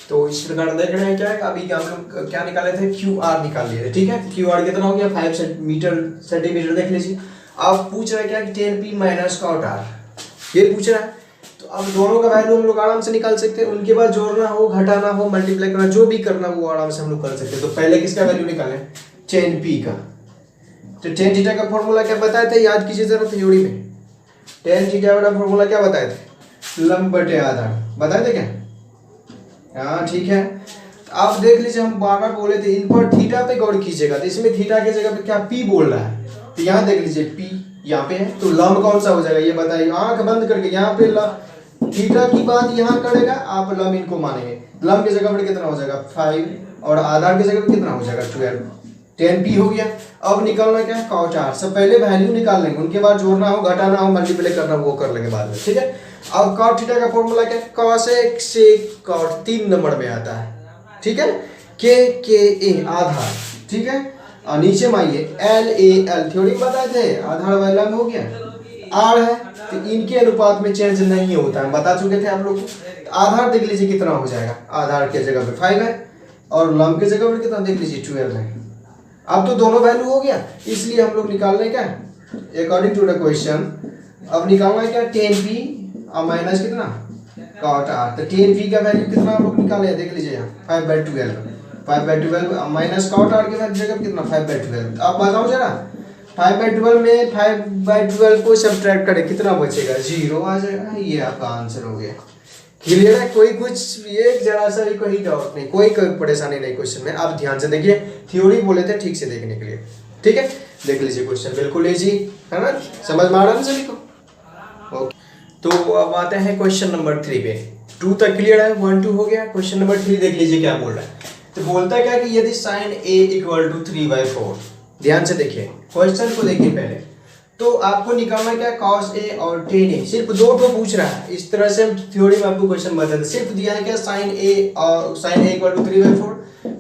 तो इस प्रकार देख रहे हैं क्या है, अभी क्या हम लोग क्या निकाले थे, क्यू आर निकाल लिए थे। ठीक है, क्यू आर कितना हो गया 5 सेंटीमीटर देख लीजिए। अब पूछ रहा है क्या कि 10p माइनस कॉट आर, ये पूछ रहा है। तो अब दोनों का वैल्यू हम लोग आराम से निकाल सकते हैं, उनके बाद जोड़ना हो, घटाना हो, मल्टीप्लाई करना, जो भी करना वो आराम से हम लोग कर सकते हैं। तो पहले किसका वैल्यू निकालें, 10p का। तो tan थीटा का फॉर्मूला क्या बताए थे, याद कीजिए जरा थ्योरी में। tan थीटा वाला फॉर्मूला क्या बताए थे, लंब बटे आधार, बताए थे क्या? हाँ ठीक है। आप देख लीजिए, हम बार बार बोले थे इन पर थीटा पे गौर कीजिएगा। तो इसमें थीटा की जगह पे क्या पी बोल रहा है, तो यहाँ देख लीजिए पी यहाँ पे है, तो लंब कौन सा हो जाएगा ये बताइए। आंख बंद करके यहाँ पे थीटा की बात यहाँ करेगा, आप लंब इनको मानेंगे। लंब की जगह पर कितना हो जाएगा 5 और आधार की जगह पर कितना हो जाएगा 12, 10p हो गया। अब निकालना क्या है कॉट आर, सब पहले वैल्यू निकाल लेंगे, उनके बाद जोड़ना हो, घटाना हो, मल्टीप्लाई करना वो कर लेंगे बाद में। ठीक है, अब कॉट थीटा का फॉर्मूला क्या है, cos एक से कॉट 3 नंबर में आता है। ठीक है, के ए आधार। ठीक है, और नीचे में आइए एल ए एल, थ्योरी बताए थे आधार वाला हो गया, आर है तो इनके अनुपात में चेंज नहीं होता है, बता चुके थे आप लोग को। आधार देख लीजिए कितना हो जाएगा, आधार के जगह पे 5 है और लंब के जगह पे कितना देख लीजिए 12 है। अब तो दोनों वैल्यू हो गया, इसलिए हम लोग निकाल रहे क्या अकॉर्डिंग टू द क्वेश्चन। अब निकालना है क्या 10p और माइनस कितना कॉट आर। तो 10p का वैल्यू कितना हम लोग निकाले देख लीजिए यहाँ 5/12 माइनस कॉट आर के जगह कितना 5/12। अब बताओ जरा 5/12 में 5/12 को सब्ट्रैक्ट करें कितना बचेगा, 0 आ जाएगा। ये आपका आंसर हो गया। क्लियर है, कोई कुछ एक जरा सा भी कोई डाउट नहीं, कोई परेशानी नहीं क्वेश्चन में। आप ध्यान से देखिए, थ्योरी बोले थे ठीक से देखने के लिए। ठीक है, देख लीजिए क्वेश्चन बिल्कुल इजी है ना, समझ में आ रहा है सभी को। ओके, तो अब आते हैं क्वेश्चन नंबर 3 पे। 2 तक क्लियर है, 1 2 हो गया। क्वेश्चन नंबर 3 देख लीजिए क्या बोल रहा है। तो बोलता क्या कि यदि sin a = 3/4, ध्यान से देखिए क्वेश्चन को देखिए पहले। तो आपको निकालना क्या cos a और tan a, सिर्फ दो तो पूछ रहा है। इस तरह से थ्योरी में आपको क्वेश्चन बता दे, सिर्फ दिया है क्या sin a = 3/4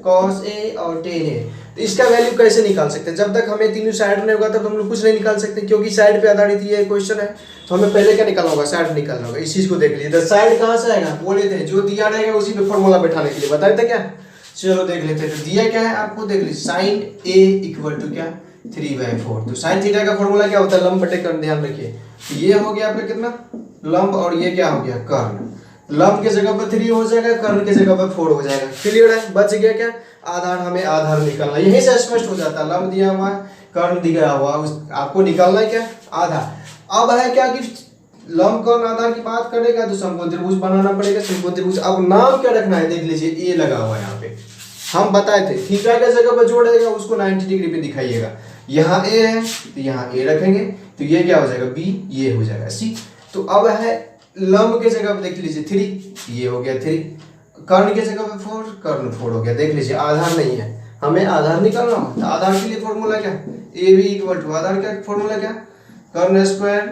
cos a और tan a। तो इसका वैल्यू कैसे निकाल सकते हैं, जब तक हमें तीनों साइड नहीं होगा तब हम लोग कुछ नहीं निकाल सकते, क्योंकि साइड पे आधारित ये क्वेश्चन है। तो हमें पहले क्या निकालना होगा, साइड निकालना होगा। इस चीज को देख लीजिए, साइड कहाँ से आएगा बोले थे, जो दिया रहेगा उसी पे फॉर्मूला बैठाने के लिए बताए थे क्या। चलो देख लेते हैं, तो दिया क्या है आपको, देख लीजिए sin a = क्या 3/4। तो sin थीटा का फॉर्मूला क्या होता है, लंब बटे कर्ण, ध्यान रखिए। तो ये हो गया आपका कितना लंब, और ये क्या हो गया कर्ण। लंब के जगह पर 3 हो जाएगा, कर्ण के जगह पर 4 हो जाएगा। क्लियर है, बच गया क्या आधार, हमें आधार निकालना, यही से स्पष्ट हो जाता है। लंब दिया हुआ है, कर्ण दिया हुआ, आपको निकालना है क्या आधार। अब है क्या कि लंब कर्ण आधार की बात करेगा तो समकोण त्रिभुज बनाना पड़ेगा, समकोण त्रिभुज। अब नाम क्या रखना है देख लीजिए, ए लगा हुआ है यहाँ पे, हम बताए थे थीटा के जगह पर जोड़ेगा उसको 90 डिग्री पे दिखाइएगा। यहाँ ए है तो यहाँ ए रखेंगे, तो ये क्या हो जाएगा बी, ये हो जाएगा सी। तो अब है लंब के जगह पर देख लीजिए 3, ये हो गया 3, कर्ण के जगह पे 4, कर्ण 4 हो गया। देख लीजिए आधार नहीं है, हमें आधार निकालना हो, तो आधार के लिए फॉर्मूला क्या ए बी = आधार क्या फॉर्मूला क्या कर्ण स्क्वायर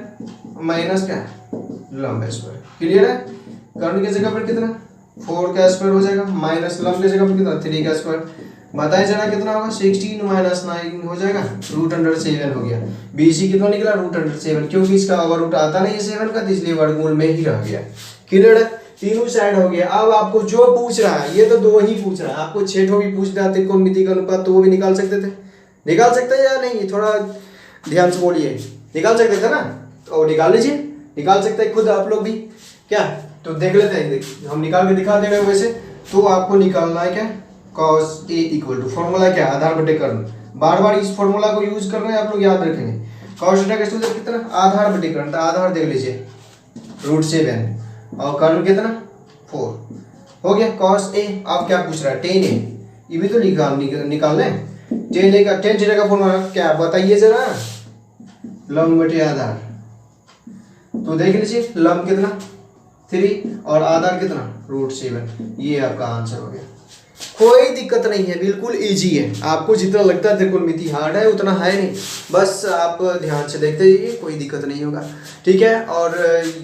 माइनस क्या लंब स्क्वायर। क्लियर है, कर्ण के जगह पर कितना 4 का स्क्वायर हो जाएगा, माइनस लंब के जगह पर कितना 3 का स्क्वायर। बताइए जरा कितना होगा, 16 - 9 हो जाएगा, √7 हो गया। BC कितना निकला √7, क्योंकि इसका ओवर आता नहीं है 7 का, तो इसलिए वर्गमूल में ही रह गया। क्लियर है, तीनों साइड हो गया। अब आपको जो पूछ रहा है, ये तो 2 ही पूछ रहा है, आपको 6 भी पूछ रहा है त्रिकोणमिति का अनुपात, तो वो भी निकाल सकते थे। निकाल सकते हैं या नहीं, थोड़ा ध्यान से बोलिए, निकाल सकते थे ना, तो निकाल लीजिए, निकाल सकते हैं खुद आप लोग भी क्या। तो देख लेते हैं, हम निकाल के दिखा दे रहे हैं वैसे। तो आपको निकालना है क्या cos a = फॉर्मूला क्या आधार बटे कर्ण, बार बार इस फॉर्मूला को यूज कर रहे हैं, आप लोग याद रखेंगे। cos थीटा का सूत्र कितना आधार बटे कर्ण, तो आधार देख लीजिए √7 और कर्ण कितना 4 हो गया cos a। अब क्या पूछ रहा है tan a, ये भी तो निकाल लें। tan थीटा का फॉर्मूला क्या बताइए जरा, लंब बटे आधार। तो देख लीजिए लंब कितना 3 और आधार कितना √7, ये आपका आंसर हो गया। कोई दिक्कत नहीं है, बिल्कुल इजी है। आपको जितना लगता है त्रिकोणमिति हार्ड है उतना है नहीं, बस आप ध्यान से देखते जाइए, कोई दिक्कत नहीं होगा। ठीक है, और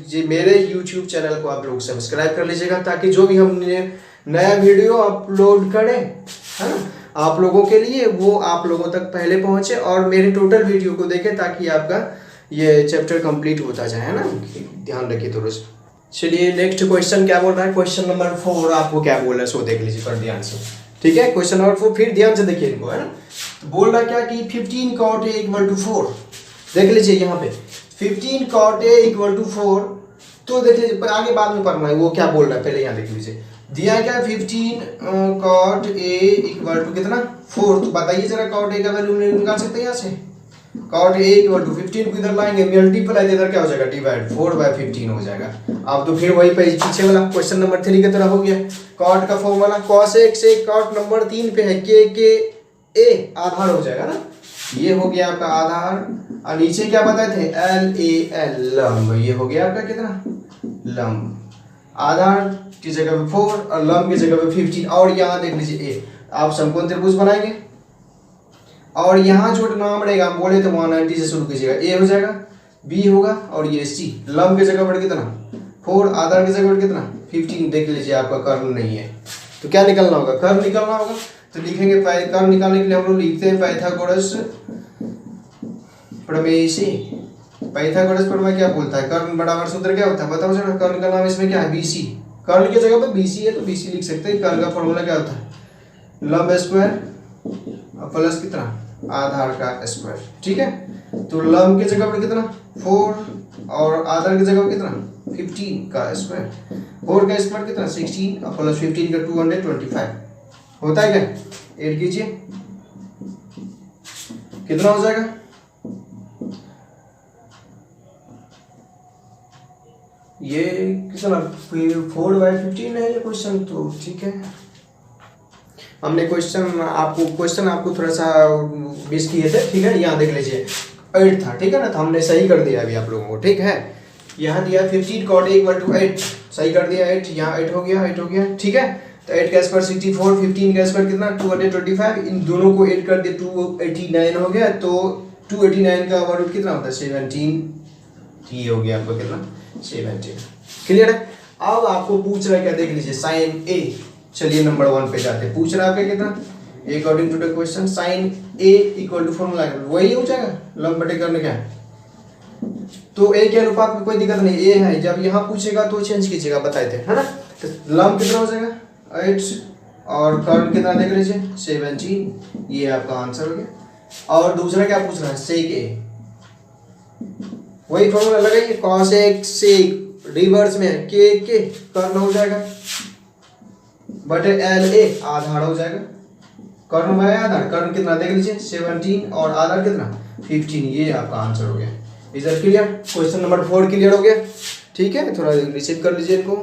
ये मेरे YouTube चैनल को आप लोग सब्सक्राइब कर लीजिएगा, ताकि जो भी हम नया वीडियो अपलोड करें है ना आप लोगों के लिए, वो आप लोगों तक पहले पहुंचे और मेरे टोटल वीडियो को देखें, ताकि आपका ये चैप्टर कंप्लीट होता जाए, है ना। ध्यान रखिए थोड़ा सा। चलिए नेक्स्ट क्वेश्चन क्या बोल रहा है, क्वेश्चन नंबर 4 आपको क्या बोल रहा है सो देख लीजिए पर ध्यान से। ठीक है, क्वेश्चन नंबर 4 फिर ध्यान से देखिए इनको, है ना। तो बोल रहा क्या कि 15 cot a इक्वल टू 4। देख लीजिए यहाँ पे 15 cot a इक्वल टू 4। तो देख लीजिए पर आगे बाद में पढ़ना है वो क्या बोल रहा है, पहले यहाँ देख लीजिए। दिया क्या 15 cot a इक्वल टू कितना 4। तो बताइए जरा cot a का वैल्यू निकाल सकते हैं यहाँ से। cot a इक्वल टू 15 को इधर लाएंगे, मल्टीप्लाई इधर क्या हो जाएगा डिवाइड 4/15 हो जाएगा। अब तो फिर वही पीछे वाला क्वेश्चन नंबर 3 की तरह हो गया। cot का फॉर्मूला cos a से cot नंबर 3 पे है k a आधार हो जाएगा ना, ये हो गया आपका आधार। और नीचे क्या बताए थे LAL लंब, ये हो गया आपका कितना लंब। आधार की जगह पे 4 और लंब की जगह पे 15। और यहाँ देख लीजिए a, आप समकोण त्रिभुज बनाएंगे और यहाँ जो नाम रहेगा हम बोले तो 190 से शुरू कीजिएगा, a हो जाएगा, b होगा और ये c। लंब की जगह पर कितना 4, आधार की जगह पर कितना 15। देख लीजिए आपका कर्ण नहीं है तो क्या निकलना होगा, कर्ण निकलना होगा। तो लिखेंगे कर्ण निकालने के लिए हम लोग लिखते हैं पाइथागोरस प्रमेय से। पाइथागोरस प्रमेय क्या बोलता है, कर्ण बराबर सूत्र क्या होता है बताओ जरा। कर्ण का नाम इसमें क्या है BC, कर्ण की जगह पे BC है तो BC लिख सकते हैं। कर्ण का फॉर्मूला क्या होता है लंब स्क्वायर प्लस कितना आधार का स्क्वायर। ठीक है, तो लंब की जगह पर कितना 4 और आधार की जगह पर कितना 15 का स्क्वायर। 4 का स्क्वायर कितना 16 और प्लस 15 का 225 होता है क्या। ऐड कीजिए कितना हो जाएगा, ये कितना 4/15 है ये क्वेश्चन। तो ठीक है, हमने क्वेश्चन आपको थोड़ा सा मिस किए थे। ठीक है, यहाँ देख लीजिए 8 था, ठीक है ना, तो हमने सही कर दिया अभी आप लोगों को। ठीक है, यहाँ दिया 15 cot a इक्वल टू 8, सही कर दिया 8, यहाँ 8 हो गया। ठीक है, तो 8 का स्क्वायर 64, 15 का स्क्वायर कितना 225, इन दोनों को ऐड कर दिया 289 हो गया। तो 289 का वर्ग कितना होता है 17। ये हो गया आपको कितना 17। क्लियर है। अब आपको पूछ रहा है क्या, देख लीजिए साइन a। चलिए नंबर 1 पे जाते हैं। पूछ रहा है आपका कितना according to the question sine a equal to formula वही हो जाएगा लंब बटे कर्ण क्या है। तो a के अनुपात में कोई दिक्कत नहीं, a है, जब यहाँ पूछेगा तो चेंज कीजिएगा, बताए थे, है ना। तो लंब कितना हो जाएगा 8 और कर्ण कितना देख लीजिए 17, ये आपका आंसर हो गया। और दूसरा क्या पूछ रहा है सेक a, वही फॉर्मूला लगाइए cos a सेक रिवर्स में के कर्ण हो जाएगा बटे LA आधार हो जाएगा। कर्ण बाय आधार, कर्ण कितना देख लीजिए 17 और आधार कितना 15, ये आपका आंसर हो गया। इधर क्लियर, क्वेश्चन नंबर 4 क्लियर हो गया। ठीक है, थोड़ा रिसीव कर लीजिए इनको।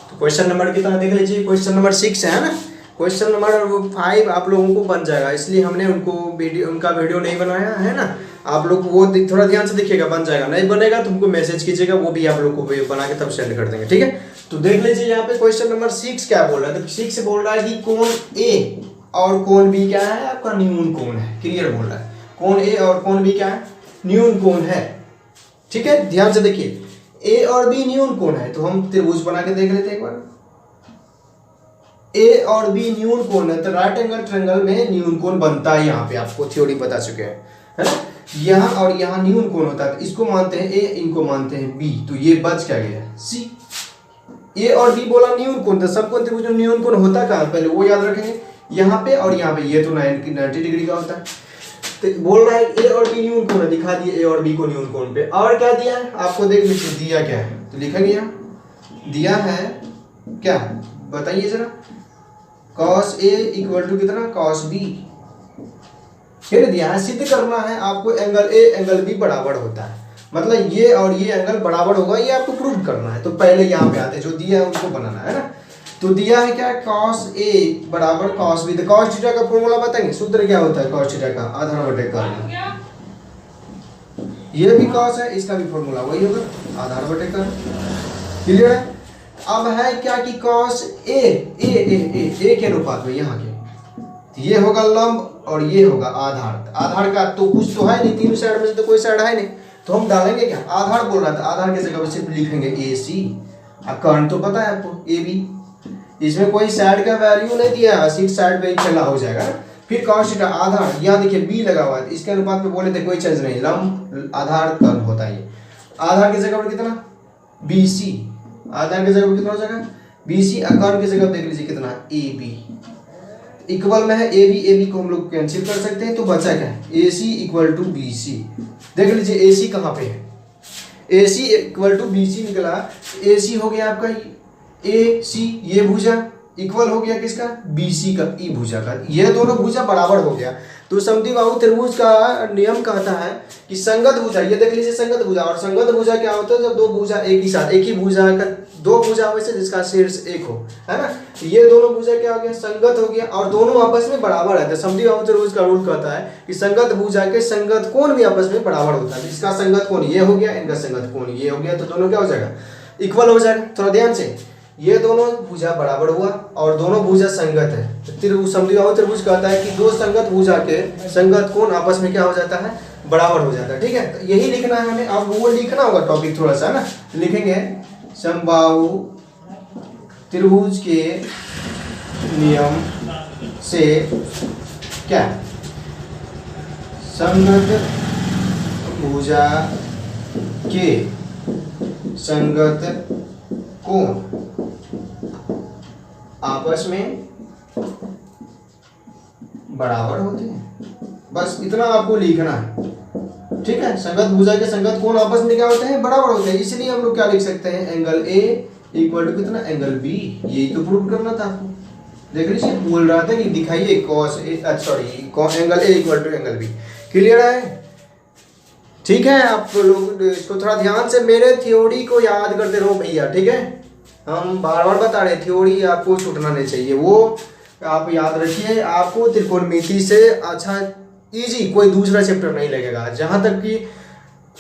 तो क्वेश्चन नंबर कितना देख लीजिए, क्वेश्चन नंबर 6 है ना। क्वेश्चन नंबर 5 आप लोगों को बन जाएगा, इसलिए हमने उनका वीडियो नहीं बनाया है ना। आप लोग वो थोड़ा ध्यान से देखिएगा, बन जाएगा। नहीं बनेगा तो हमको मैसेज कीजिएगा, वो भी आप लोग को बना के तब सेंड कर देंगे। ठीक है, तो देख लीजिए यहाँ पे क्वेश्चन नंबर 6 क्या बोल रहा है। तो 6 बोल रहा है कि कोण A और कोण B क्या है आपका न्यून कोण है। क्लियर बोल रहा है, कोण A और कोण B क्या है न्यून कोण है। ठीक है, ध्यान से देखिए A और B न्यून कोण है, तो हम त्रिभुज बना के देख लेते हैं एक बार। A और B न्यून कोण है तो राइट एंगल ट्रायंगल में न्यून कोण बनता है। यहाँ पे आपको थ्योरी बता चुके हैं, है ना। यहाँ और यहाँ न्यून कोण होता है, तो इसको मानते हैं A, इनको मानते हैं B, तो ये बच क्या गया C। A और B बोला न्यून कोण, तो सबको त्रिभुज में न्यून कोण होता कहाँ पहले वो याद रखेंगे, यहाँ पे और यहाँ पे। ये तो 90 डिग्री का होता है। तो बोल रहा है A और B न्यून कोण है, दिखा दिए A और B को न्यून कोण पे। और क्या दिया है आपको देख लीजिए, दिया क्या है तो लिखेंगे यहाँ दिया है क्या बताइए जरा, cos A इक्वल टू कितना cos B। फिर दिया है सिद्ध करना है आपको एंगल A एंगल B बराबर होता है, मतलब ये और ये एंगल बराबर होगा, ये आपको प्रूव करना है। तो पहले यहाँ पे आते जो दिया है उनको बनाना है ना। तो दिया है क्या cos A बराबर cos B। तो cos थीटा का फॉर्मूला बताएंगे, सूत्र क्या होता है cos थीटा का आधार बटे कर्ण। ये भी cos है, इसका भी फॉर्मूला वही होगा आधार बटे कर्ण। क्लियर है। अब है क्या कि cos A के अनुपात में यहाँ के, ये होगा लंब और ये होगा आधार। आधार का तो कुछ तो है नहीं, तीन साइड में से तो कोई साइड है नहीं, तो हम डालेंगे क्या आधार बोल रहा था, आधार की जगह पे सिर्फ लिखेंगे AC। अब कर्ण तो पता है आपको AB, इसमें कोई साइड का वैल्यू नहीं दिया है, सिर्फ साइड पे ही चला हो जाएगा ना। फिर cos थीटा आधार, यहाँ देखिए B लगा हुआ है, इसके अनुपात में बोले थे कोई चेंज नहीं, लंब आधार कर्ण होता है। आधार की जगह पर कितना BC, आधार की जगह कितना हो जाएगा BC, आकार की जगह देख लीजिए कितना AB, इक्वल में है AB को हम लोग कैंसिल कर सकते हैं, तो बचा क्या AC इक्वल टू BC। देख लीजिए AC कहाँ पे है, AC इक्वल टू BC निकला, AC हो गया आपका AC, ये भुजा इक्वल हो गया किसका BC का, ई भुजा का, ये दोनों भुजा बराबर हो गया। तो समद्विबाहु त्रिभुज का नियम कहता है कि संगत भुजा, ये देख लीजिए संगत भुजा, और संगत भुजा क्या होता है जब दो भुजा एक ही साथ, एक ही भुजा का दो भुजा वैसे जिसका शीर्ष एक हो, है ना, ये दोनों भुजा क्या हो गया संगत हो गया, और दोनों आपस में बराबर है। तो समद्विबाहु त्रिभुज का रूल कहता है कि संगत भुजा के संगत कोण भी आपस में बराबर होता है। इसका संगत कोण ये हो गया, इनका संगत कोण ये हो गया, तो दोनों क्या हो जाएगा इक्वल हो जाएगा। थोड़ा ध्यान से, ये दोनों भुजा बराबर हुआ और दोनों भुजा संगत है, तो समद्विबाहु त्रिभुज कहता है कि दो संगत भुजा के संगत कोण आपस में क्या हो जाता है बराबर हो जाता है। ठीक है, तो यही लिखना है हमें। अब वो लिखना होगा टॉपिक थोड़ा सा ना, लिखेंगे समबाहु त्रिभुज के नियम से क्या संगत भुजा के संगत कोण आपस में बराबर होते हैं, बस इतना आपको लिखना है। ठीक है, संगत भुजा के संगत कोण आपस में क्या होते हैं बराबर होते हैं, इसलिए हम लोग क्या लिख सकते हैं एंगल A इक्वल टू कितना एंगल B, यही तो प्रूव करना था आपको। देख लीजिए बोल रहा था कि दिखाइए cos A, sorry angle A equal to angle B। Clear है? ठीक है, आप लोग इसको थोड़ा ध्यान से मेरे थ्योरी को याद करते रहो भैया। ठीक है, हम बार बार बता रहे थ्योरी आपको छूटना नहीं चाहिए, वो आप याद रखिए। आपको त्रिकोणमिति से अच्छा इजी कोई दूसरा चैप्टर नहीं लगेगा। जहाँ तक कि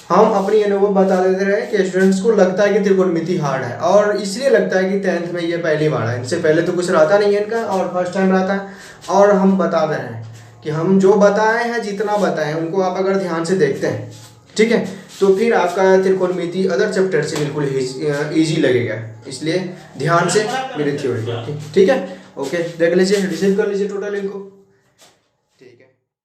हम अपनी अनुभव बता देते रहे कि स्टूडेंट्स को लगता है कि त्रिकोणमिति हार्ड है, और इसलिए लगता है कि 10th में ये पहली बार है, इनसे पहले तो कुछ रहता नहीं है इनका और फर्स्ट टाइम रहता है। और हम बता रहे हैं कि हम जो बताए हैं जितना बताए हैं उनको आप अगर ध्यान से देखते हैं, ठीक है, तो फिर आपका त्रिकोणमिति अदर चैप्टर से बिल्कुल इजी लगेगा। इसलिए ध्यान से मेरी थ्योरी को, ठीक है, ओके, देख लीजिए, रिसीव कर लीजिए टोटल इनको।